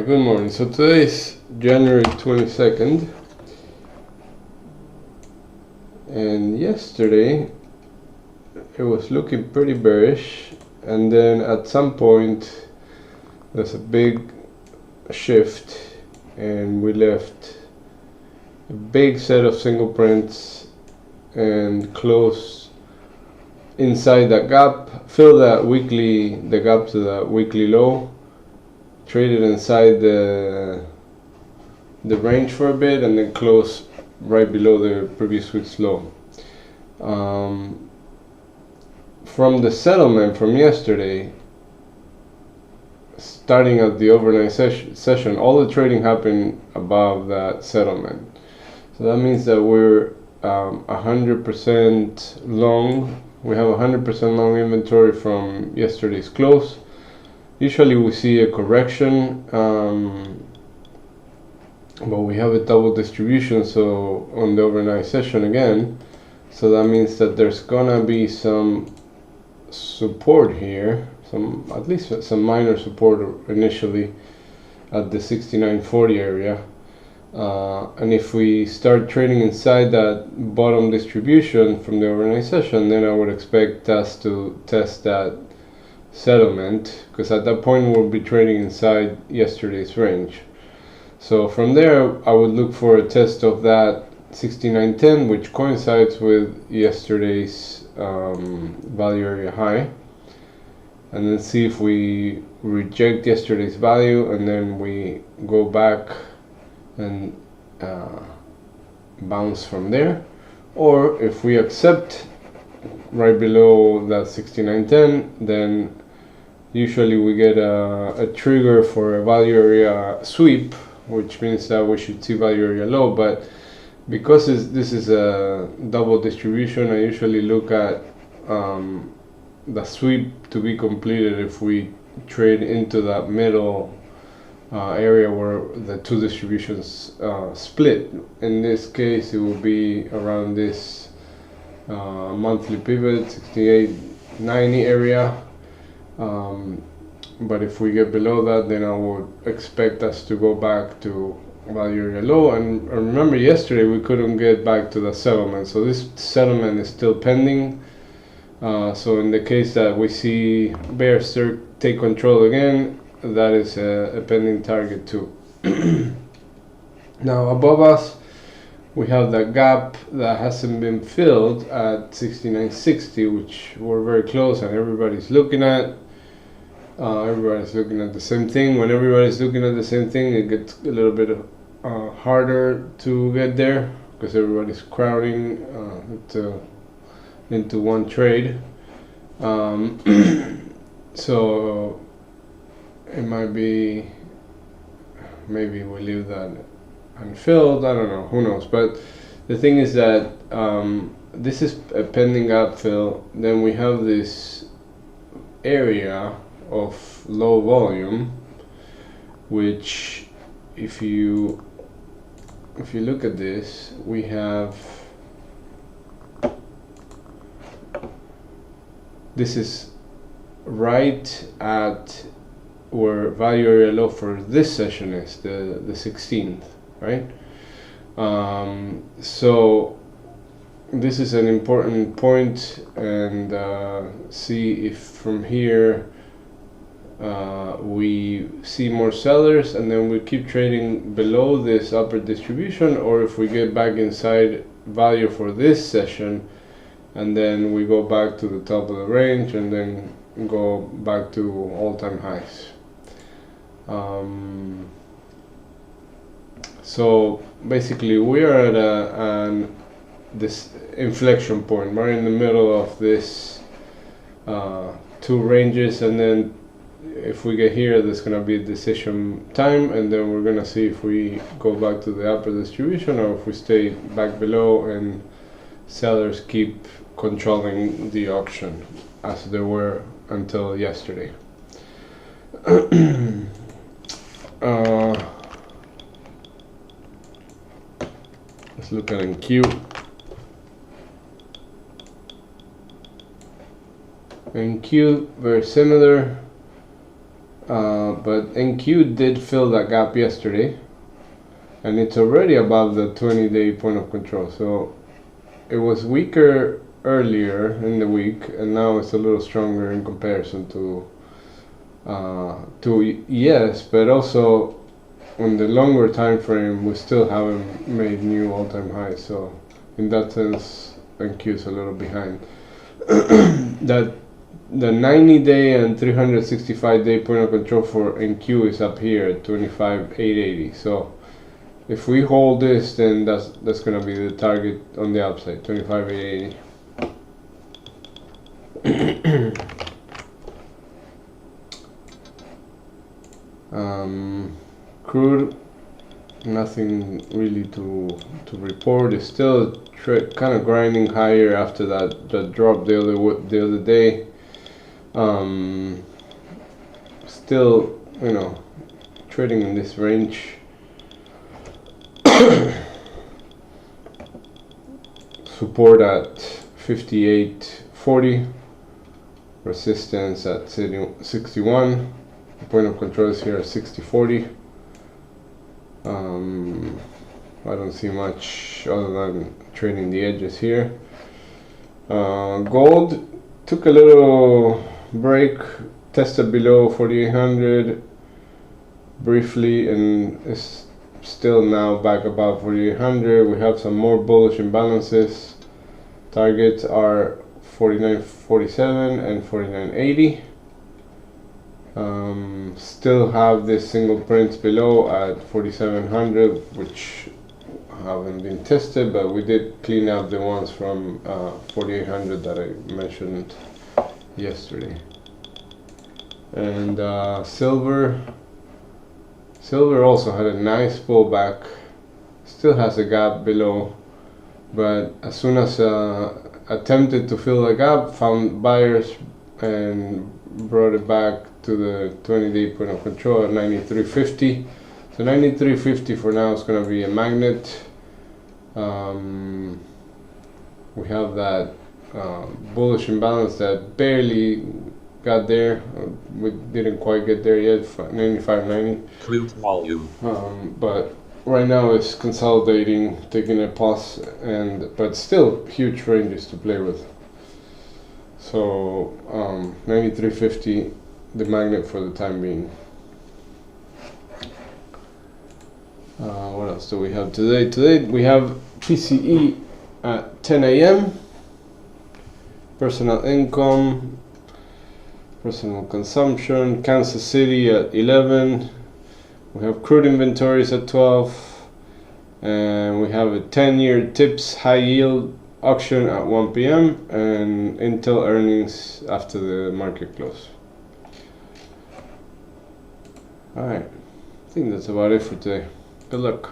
Alright, good morning. So today is January 22nd, and yesterday it was looking pretty bearish, and then at some point there's a big shift and we left a big set of single prints and closed inside that gap, filled the gap to the weekly low, traded inside the range for a bit, and then closed right below the previous week's low. From the settlement from yesterday, starting at the overnight session, all the trading happened above that settlement. So that means that we're 100% long. We have 100% long inventory from yesterday's close. Usually we see a correction, but we have a double distribution, so on the overnight session again. So that means that there's gonna be some support here, at least some minor support initially at the 69.40 area. And if we start trading inside that bottom distribution from the overnight session, then I would expect us to test that settlement, because at that point we'll be trading inside yesterday's range. So from there I would look for a test of that 69.10, which coincides with yesterday's value area high, and then see if we reject yesterday's value and then we go back and bounce from there, or if we accept right below that 69.10, then usually we get a trigger for a value area sweep, which means that we should see value area low. But because this is a double distribution, I usually look at the sweep to be completed if we trade into that middle area where the two distributions split. In this case it will be around this monthly pivot 68.90 area, but if we get below that, then I would expect us to go back to value area low. And remember, yesterday we couldn't get back to the settlement, so this settlement is still pending. So in the case that we see bears take control again, that is a pending target too. Now above us we have that gap that hasn't been filled at 69.60, which we're very close and everybody's looking at. Everybody's looking at the same thing. When everybody's looking at the same thing, it gets a little bit harder to get there, because everybody's crowding into one trade. So it might be, maybe we leave that unfilled, I don't know, who knows. But the thing is that this is a pending gap fill. Then we have this area of low volume, which if you look at this, we have, this is right at where value area low for this session is, the 16th, right? So this is an important point, and see if from here we see more sellers and then we keep trading below this upper distribution, or if we get back inside value for this session and then we go back to the top of the range and then go back to all-time highs. So basically we are at this inflection point. We're in the middle of this two ranges, and then if we get here, there's gonna be a decision time, and then we're gonna see if we go back to the upper distribution or if we stay back below and sellers keep controlling the auction as they were until yesterday. Let's look at NQ. NQ, very similar. but NQ did fill that gap yesterday, and it's already above the 20-day point of control. So it was weaker earlier in the week, and now it's a little stronger in comparison to yes, but also on the longer time frame we still haven't made new all-time highs. So in that sense, NQ is a little behind. That the 90-day and 365-day point of control for NQ is up here at 25,880. So if we hold this, then that's gonna be the target on the upside, 25,880. Crude, nothing really to report. It's still kind of grinding higher after that drop the other day. Still, you know, trading in this range. Support at 58.40, resistance at 61. The point of control is here at 60.40. I don't see much other than trading the edges here. Gold took a little break, tested below 4,800 briefly, and is still now back above 4,800. We have some more bullish imbalances. Targets are 49.47 and 49.80. Still have this single print below at 4,700, which haven't been tested, but we did clean up the ones from 4,800 that I mentioned yesterday. And silver also had a nice pullback, still has a gap below, but as soon as attempted to fill the gap, found buyers and brought it back to the 20-day point of control at 93.50. So 93.50 for now is going to be a magnet. We have that bullish imbalance that barely got there. We didn't quite get there yet, 95.90. Crude volume. But right now it's consolidating, taking a pause, but still huge ranges to play with. So 93.50, the magnet for the time being. What else do we have today? Today we have PCE at 10 a.m. Personal income, personal consumption, Kansas City at 11. We have crude inventories at 12. And we have a 10-year TIPS high yield auction at 1 p.m. and Intel earnings after the market close. Alright, I think that's about it for today. Good luck.